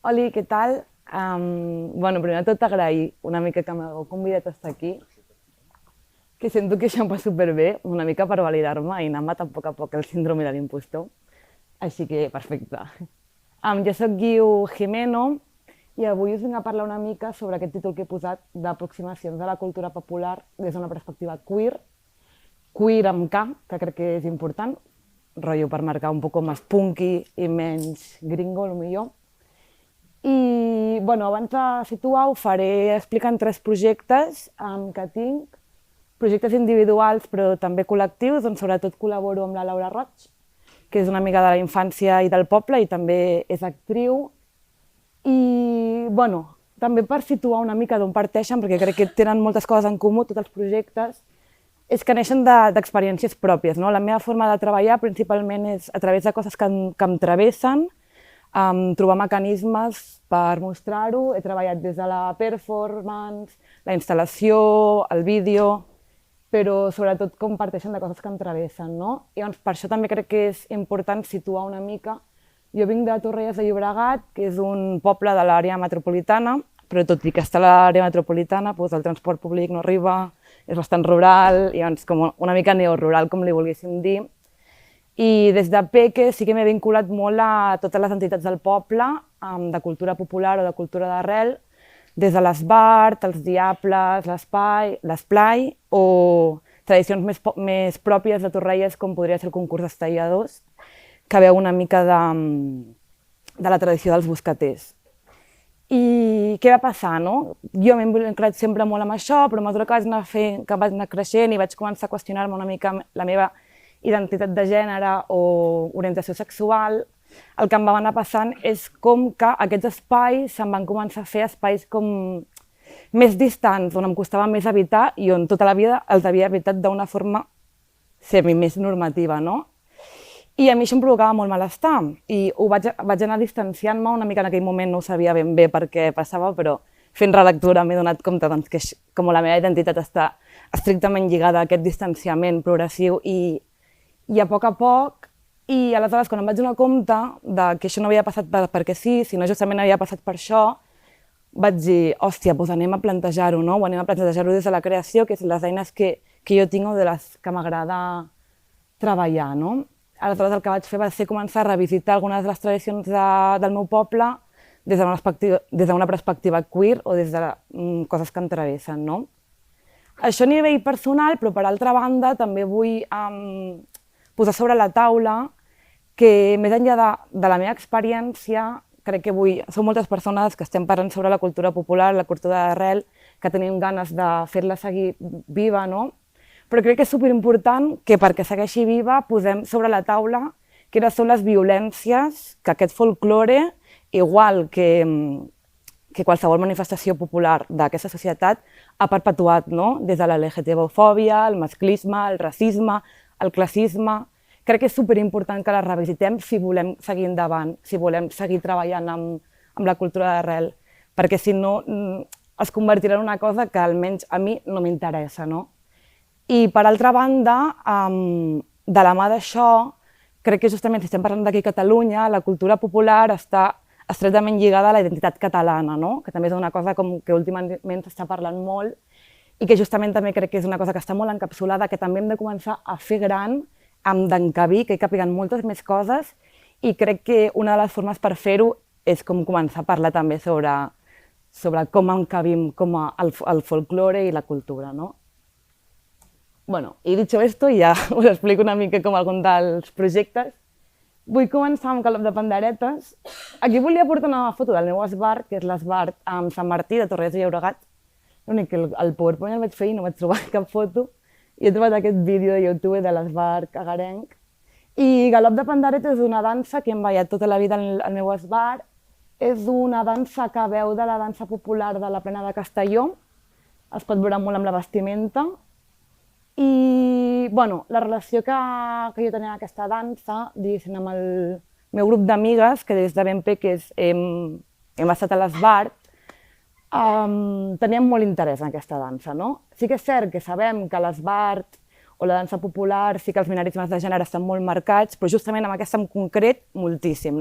Oli, què tal? Primer de tot agrair una mica que m'hagueu convidat a estar aquí, que sento que això em va superbé, una mica per validar-me i anar matant a poc el síndrome de l'impostor. Així que, perfecte. Jo sóc Guiu Jimeno i avui us vinc a parlar una mica sobre aquest títol que he posat d'aproximacions a la cultura popular des d'una perspectiva queer, queer amb K, que crec que és important, rotllo per marcar un poc més punky i menys gringo, millor. I, abans de situar, ho faré explicant 3 projectes que tinc, projectes individuals però també col·lectius, on sobretot col·laboro amb la Laura Roig, que és una amiga de la infància i del poble i també és actriu. I, també per situar una mica d'on parteixen, perquè crec que tenen moltes coses en comú, tots els projectes, és que neixen d'experiències pròpies. La meva forma de treballar principalment és a través de coses que em travessen, trobar mecanismes per mostrar-ho. He treballat des de la performance, la instal·lació, el vídeo, però sobretot comparteixen de coses que em travessen. I llavors, per això també crec que és important situar una mica. Jo vinc de Torrelles de Llobregat, que és un poble de l'àrea metropolitana, però tot i que està a l'àrea metropolitana, el transport públic no arriba, és bastant rural, i llavors com una mica neorural, com li volguéssim dir. I des de Peque sí que m'he vinculat molt a totes les entitats del poble, de cultura popular o de cultura d'arrel, des de l'Esbart, els Diables, l'Esplai, o tradicions més pròpies de Torrelles, com podria ser el concurs d'estalladors, que veu una mica de la tradició dels boscaters. I què va passar? Jo m'he vinculat sempre molt amb això, però a mesura que vaig anar creixent i vaig començar a qüestionar-me una mica la meva identitat de gènere o orientació sexual, el que em va anar passant és com que aquests espais se'n van començar a fer espais com més distants, on em costava més habitar i on tota la vida els havia habitat d'una forma semi-més normativa. I a mi això em provocava molt malestar i vaig anar distanciant-me una mica. En aquell moment no ho sabia ben bé per què passava, però fent relectura m'he donat compte que com la meva identitat està estrictament lligada a aquest distanciament progressiu i a poc, i aleshores quan em vaig donar compte que això no havia passat perquè sí, sinó justament havia passat per això, vaig dir, hòstia, anem a plantejar-ho, o anem a plantejar-ho des de la creació, que és les eines que jo tinc o de les que m'agrada treballar. Aleshores el que vaig fer va ser començar a revisitar algunes de les tradicions del meu poble des d'una perspectiva queer o des de coses que em travessen. Això a nivell personal, però per altra banda també vull posar sobre la taula que més enllà de la meva experiència, crec que som moltes persones que estem parlant sobre la cultura popular, la cultura d'arrel, que tenim ganes de fer-la seguir viva, però crec que és superimportant que perquè segueixi viva posem sobre la taula quines són les violències que aquest folklore, igual que qualsevol manifestació popular d'aquesta societat, ha perpetuat, des de la LGTB-fòbia, el masclisme, el racisme, el classisme. Crec que és superimportant que la revisitem si volem seguir endavant, si volem seguir treballant amb la cultura d'arrel, perquè si no es convertirà en una cosa que almenys a mi no m'interessa. I per altra banda, de la mà d'això, crec que justament si estem parlant d'aquí a Catalunya, la cultura popular està estretament lligada a la identitat catalana, que també és una cosa que últimament s'està parlant molt i que justament també crec que és una cosa que està molt encapsulada, que també hem de començar a fer gran, d'encabir, que hi capiguen moltes més coses, i crec que una de les formes per fer-ho és com començar a parlar també sobre com encabim el folklore i la cultura. I dicho esto, ja us explico una mica com algun dels projectes. Vull començar amb Galop de Panderetes. Aquí volia portar una foto del meu esbart, que és l'esbart amb Sant Martí de Torrelles de Llobregat. L'únic que el PowerPoint el vaig fer i no vaig trobar cap foto. I he trobat aquest vídeo de YouTube de l'esbart cagarenc. I Galop de Panderetes és una dansa que hem ballat tota la vida al meu esbart. És una dansa que veu de la dansa popular de la Plana de Castelló. Es pot veure molt amb la vestimenta. I la relació que jo tenia amb aquesta dansa, diguéssim, amb el meu grup d'amigues, que des de ben peques hem estat a l'esbart, teníem molt interès en aquesta dansa. Sí que és cert que sabem que l'esbart o la dansa popular sí que els binarismes de gènere estan molt marcats, però justament amb aquesta en concret, moltíssim.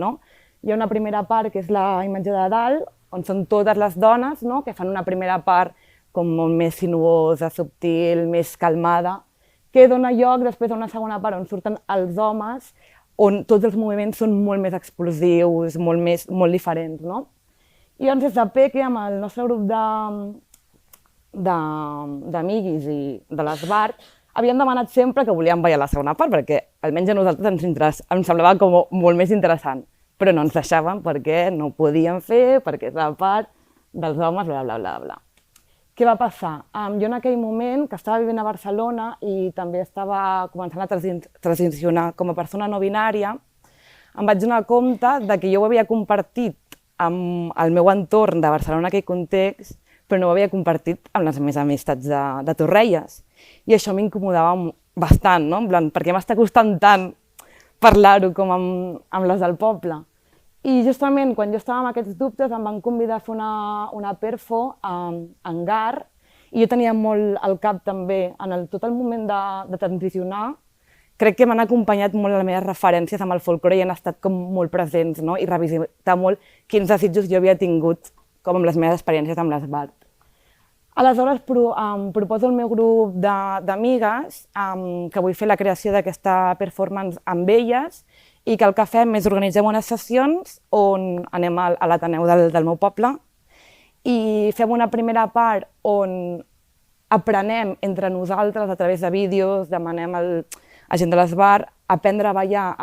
hi ha una primera part que és la imatge de dalt, on són totes les dones, no? Que fan una primera part com molt més sinuosa, subtil, més calmada, que dona lloc després a una segona part on surten els homes, on tots els moviments són molt més explosius, molt diferents, no? I llavors des de Peque, amb el nostre grup d'amiguis i de l'Esbart, havien demanat sempre que volíem ballar la segona part, perquè almenys a nosaltres ens semblava com molt més interessant, però no ens deixaven perquè no ho podíem fer, perquè és la part dels homes, bla, bla, bla, bla. Què va passar? Jo en aquell moment, que estava vivint a Barcelona i també estava començant a transicionar com a persona no binària, em vaig donar compte de que jo ho havia compartit amb el meu entorn de Barcelona en aquell context, però no ho havia compartit amb les meves amistats de Torrelles. I això m'incomodava bastant, no? En plan, per què m'està costant tant parlar-ho com amb les del poble? I justament quan jo estava amb aquests dubtes em van convidar a fer una perfo a Hangar i jo tenia molt al cap també, en tot el moment de transicionar, crec que m'han acompanyat molt les meves referències amb el folklore i han estat com molt presents, no? I revisitar molt quins desitjos jo havia tingut com amb les meves experiències amb l'Esbart. Aleshores proposo al meu grup d'amigues que vull fer la creació d'aquesta performance amb elles i que el que fem és organitzem unes sessions on anem a l'Ateneu del meu poble i fem una primera part on aprenem entre nosaltres a través de vídeos, demanem a gent de l'Esbart aprendre a ballar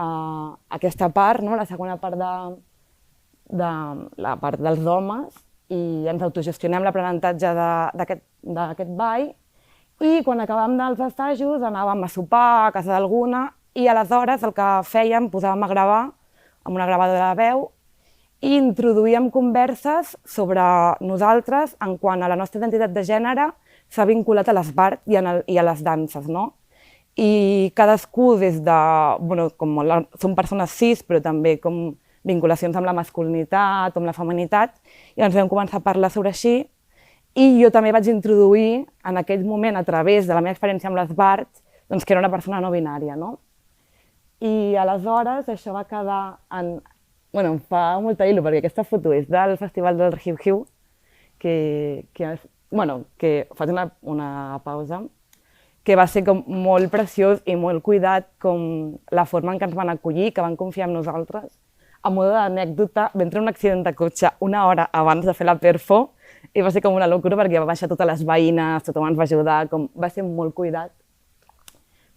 aquesta part, no? La segona part la part dels homes, i ens autogestionem l'aprenentatge d'aquest ball i quan acabàvem dels assajos anàvem a sopar a casa d'alguna i aleshores el que fèiem, posàvem a gravar amb una gravadora de veu i introduïem converses sobre nosaltres en quant a la nostra identitat de gènere s'ha vinculat a l'Esbart i a les danses, no? I cadascú des de... Som persones cis, però també com vinculacions amb la masculinitat o amb la feminitat, i ens vam començar a parlar sobre així, i jo també vaig introduir en aquell moment, a través de la meva experiència amb l'Esbart, doncs que era una persona no binària, no? I aleshores això va quedar en... Em fa molta il·lu, perquè aquesta foto és del Festival del Hiu Hiu, que faig una pausa, que va ser com molt preciós i molt cuidat com la forma en què ens van acollir, que van confiar en nosaltres. A mode d'anècdota, vam tenir un accident de cotxe una hora abans de fer la perfo i va ser com una locura perquè va baixar totes les veïnes, tothom ens va ajudar, va ser molt cuidat.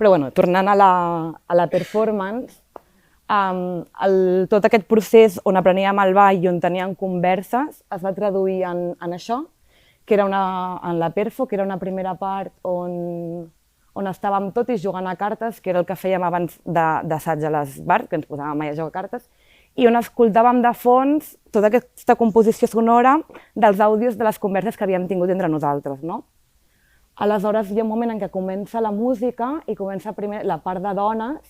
Però tornant a la performance, tot aquest procés on apreníem el ball i on teníem converses es va traduir en això, que era en la perfo, que era una primera part on estàvem tots jugant a cartes, que era el que fèiem abans d'assaig a l'Esbart, que ens posàvem mai a jugar a cartes, i on escoltàvem de fons tota aquesta composició sonora dels àudios de les converses que havíem tingut entre nosaltres, no? Aleshores hi ha un moment en què comença la música i comença primer la part de dones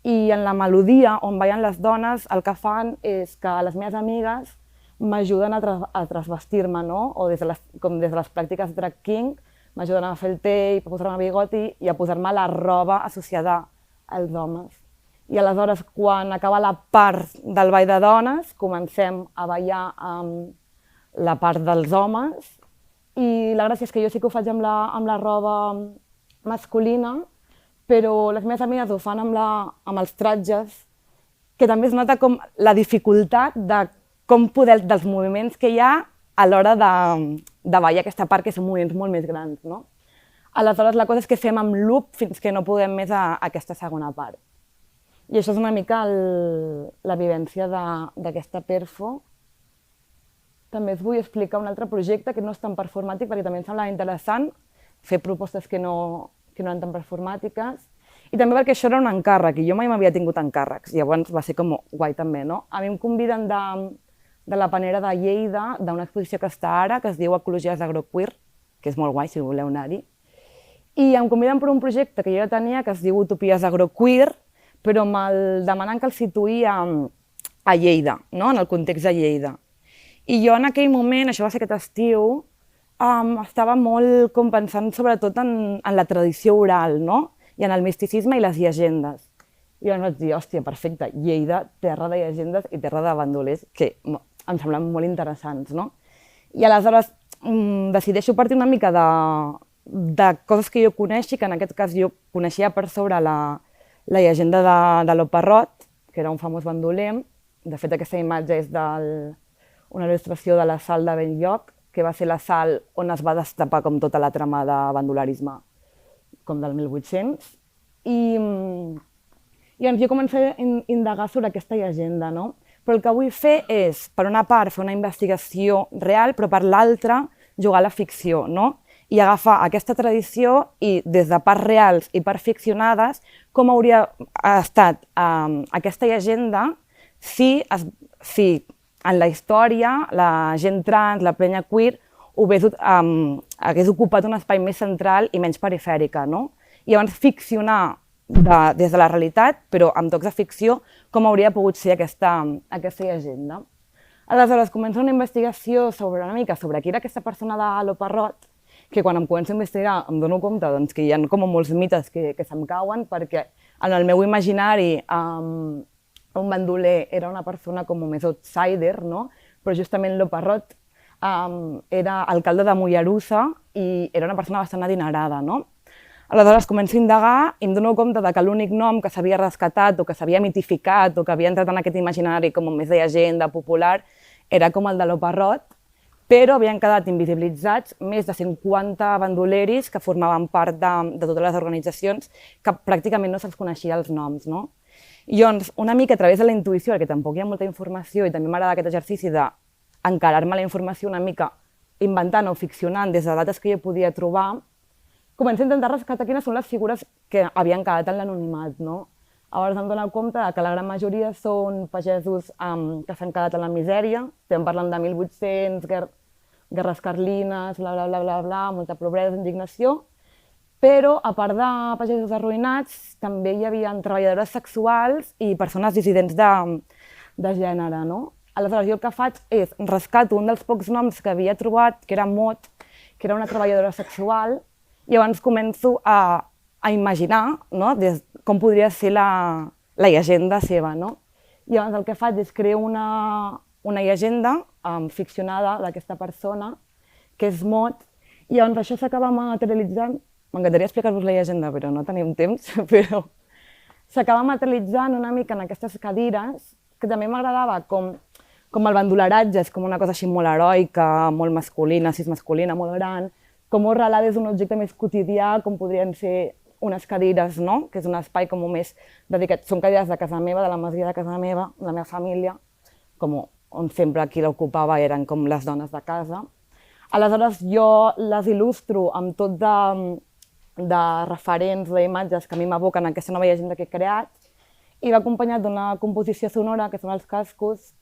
i en la melodia on ballen les dones el que fan és que les meves amigues m'ajuden a transvestir-me, no? O des de les pràctiques drag king m'ajuden a fer el tape, a posar-me bigoti i a posar-me la roba associada als homes. I aleshores quan acaba la part del ball de dones comencem a ballar amb la part dels homes i la gràcia és que jo sí que ho faig amb la roba masculina, però les meves amigues ho fan amb els tratges, que també es nota com la dificultat de com poder, dels moviments que hi ha a l'hora de ballar aquesta part, que són moviments molt més grans, no? Aleshores la cosa és que fem amb loop fins que no podem més a aquesta segona part. I això és una mica la vivència d'aquesta perfo. També us vull explicar un altre projecte que no és tan performàtic, perquè també em sembla interessant fer propostes que no eren tan performàtiques, i també perquè això era un encàrrec, i jo mai m'havia tingut encàrrecs, llavors va ser com guai també, no? A mi em conviden de la Panera de Lleida, d'una exposició que està ara, que es diu Ecologies Agroqueer, que és molt guai si voleu anar-hi, i em conviden per un projecte que jo ja tenia, que es diu Utopies Agroqueer, però demanant que el situï a Lleida, no? En el context de Lleida. I jo en aquell moment, això va ser aquest estiu, estava molt com pensant sobretot en la tradició oral, no? I en el misticisme i les llegendes. I llavors vaig dir, hòstia, perfecte, Lleida, terra de llegendes i terra de bandolers, que em semblen molt interessants, no? I aleshores decideixo partir una mica de coses que jo coneixi, que en aquest cas jo coneixia per sobre la llegenda de l'Oparrot, que era un famós bandoler. De fet, aquesta imatge és d'una il·lustració de la Sal de Benlloc, que va ser la Sal on es va destapar com tota la trama de bandolerisme, com del 1800. I llavors jo començo a indagar sobre aquesta llegenda, no? Però el que vull fer és, per una part, fer una investigació real, però per l'altra, jugar a la ficció, no? I agafar aquesta tradició i, des de parts reals i parts ficcionades, com hauria estat aquesta llegenda si en la història la gent trans, la penya queer, hagués ocupat un espai més central i menys perifèrica, no? I llavors ficcionar des de la realitat, però amb tocs de ficció, com hauria pogut ser aquesta llegenda. Aleshores, començo una investigació una mica sobre qui era aquesta persona de l'Oparrot, que quan em començo a investigar em dono compte que hi ha com molts mites que se'm cauen, perquè en el meu imaginari un bandoler era una persona com més outsider, no? Però justament l'Oparrot era alcalde de Mollerussa i era una persona bastant adinerada, no? Aleshores començo a indagar i em dono compte que l'únic nom que s'havia rescatat o que s'havia mitificat o que havia entrat en aquest imaginari com més de llegenda popular era com el de l'Oparrot, però havien quedat invisibilitzats més de 50 bandoleris que formaven part de totes les organitzacions que pràcticament no se'ls coneixia els noms, no? I llavors, una mica a través de la intuïció, perquè tampoc hi ha molta informació i també m'agrada aquest exercici d'encarar-me la informació una mica inventant o ficcionant des de dates que jo podia trobar, començo a intentar rescatar quines són les figures que havien quedat en l'anonimat, no? Llavors em dono compte que la gran majoria són pagesos que s'han quedat en la misèria, estem parlant de 1800, guerres carlines, bla, bla, bla, bla, bla, molta pobresa, indignació, però a part de pagesos arruïnats també hi havia treballadores sexuals i persones dissidents de gènere, no? Aleshores jo el que faig és rescato un dels pocs noms que havia trobat, que era Mot, que era una treballadora sexual, i llavors començo a imaginar, no? Com podria ser la llegenda seva, no? I llavors el que faig és crear una llegenda ficcionada d'aquesta persona, que és Mot, i llavors això s'acaba materialitzant. M'encantaria explicar-vos la llegenda, però no tenim temps, però s'acaba materialitzant una mica en aquestes cadires, que també m'agradava com el bandoleratge és com una cosa així molt heroica, molt masculina, cismasculina, molt gran, com ho relat des d'un objecte més quotidià, com podrien ser unes cadires, no? Que és un espai com més dedicat. Són cadires de casa meva, de la masia de casa meva, de la meva família, on sempre qui l'ocupava eren com les dones de casa. Aleshores jo les il·lustro amb tot de referents, d'imatges que a mi m'evoquen aquesta nova llegenda que he creat, i va acompanyat d'una composició sonora, que són els cascos,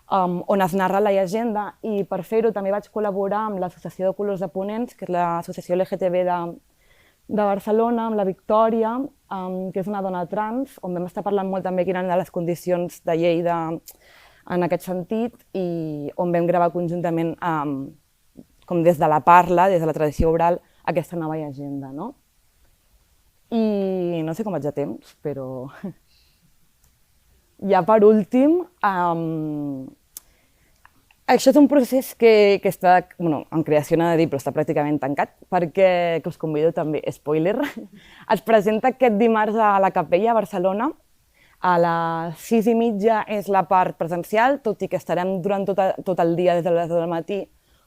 on es narra la llegenda, i per fer-ho també vaig col·laborar amb l'Associació de Colors de Ponents, que és l'associació LGTB de Barcelona, amb la Victòria, que és una dona trans, on vam estar parlant molt també quines eren les condicions de Lleida en aquest sentit, i on vam gravar conjuntament, com des de la parla, des de la tradició oral, aquesta nova llegenda, no? I no sé com vaig de temps, però ja per últim, això és un procés que està en creació, no he de dir, però està pràcticament tancat, perquè, que us convido també, spoiler, es presenta aquest dimarts a la Capella a Barcelona, a les 6:30 és la part presencial, tot i que estarem durant tot el dia des de les 10 del matí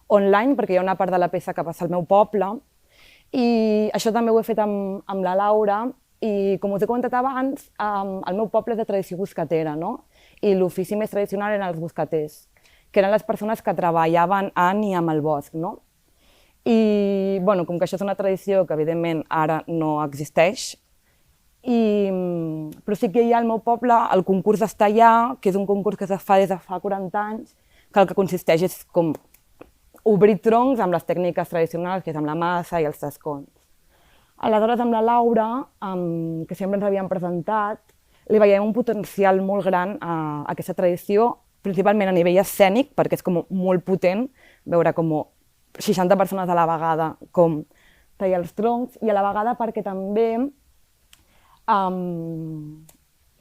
online, perquè hi ha una part de la peça que passa al meu poble, i això també ho he fet amb la Laura, i com us he comentat abans, el meu poble és de tradició boscatera, no? I l'ofici més tradicional eren els boscaters, que eren les persones que treballaven en i amb el bosc, no? I, com que això és una tradició que evidentment ara no existeix, però sí que hi ha al meu poble el concurs d'Estallà, que és un concurs que es fa des de fa 40 anys, que el que consisteix és com obrir troncs amb les tècniques tradicionals, que és amb la massa i els tascons. Aleshores, amb la Laura, que sempre ens havíem presentat, li veiem un potencial molt gran a aquesta tradició, principalment a nivell escènic, perquè és com molt potent veure com 60 persones a la vegada com tallar els troncs, i a la vegada perquè també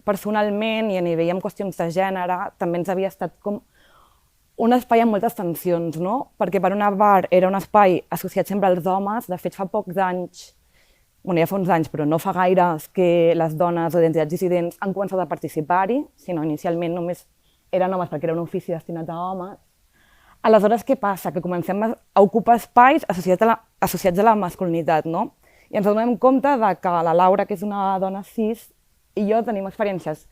personalment i a nivell amb qüestions de gènere també ens havia estat com un espai amb moltes tensions, no? Perquè per una part era un espai associat sempre als homes, de fet fa pocs anys, ja fa uns anys, però no fa gaires, que les dones o identitats dissidents han començat a participar-hi, sinó inicialment només eren homes perquè era un ofici destinat a homes. Aleshores, què passa? Que comencem a ocupar espais associats a la masculinitat, no? I ens donem compte de que la Laura, que és una dona cis, i jo tenim experiències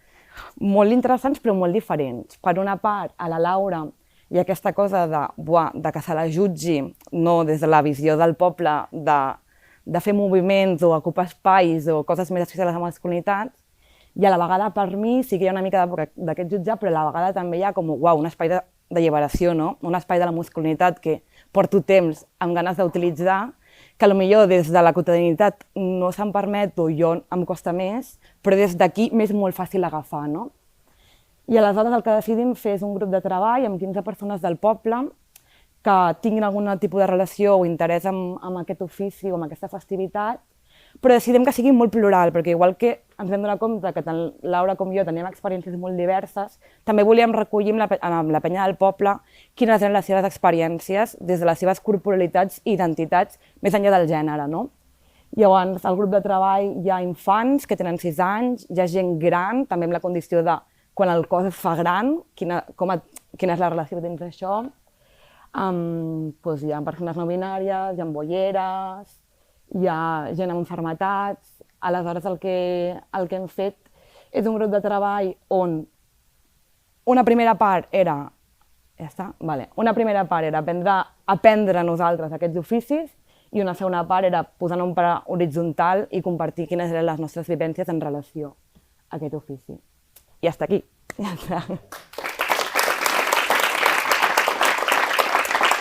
molt interessants però molt diferents. Per una part, a la Laura hi ha aquesta cosa de que se la jutgi, no des de la visió del poble, de fer moviments o ocupar espais o coses més associades a la masculinitat, i a la vegada per mi sí que hi ha una mica d'aquest jutjar, però a la vegada també hi ha com un espai d'alliberació, no? Un espai de la masculinitat que porto temps amb ganes d'utilitzar, que potser des de la quotidianitat no se'm permet o jo em costa més, però des d'aquí m'és molt fàcil agafar, no? I aleshores el que decidim fer és un grup de treball amb 15 persones del poble que tinguin algun tipus de relació o interès amb aquest ofici o amb aquesta festivitat, però decidim que sigui molt plural, perquè igual que ens vam donar compte que tant Laura com jo teníem experiències molt diverses, també volíem recollir amb la penya del poble quines eren les seves experiències des de les seves corporalitats i identitats més enllà del gènere, no? Llavors, al grup de treball hi ha infants que tenen 6 anys, hi ha gent gran, també amb la condició de quan el cos es fa gran, quina és la relació dins d'això. Hi ha persones no binàries, hi ha bolleres, hi ha gent amb malalties. Aleshores, el que hem fet és un grup de treball on una primera part era aprendre nosaltres aquests oficis i una segona part era posar un pla horitzontal i compartir quines eren les nostres vivències en relació a aquest ofici. I hasta aquí. Ja està.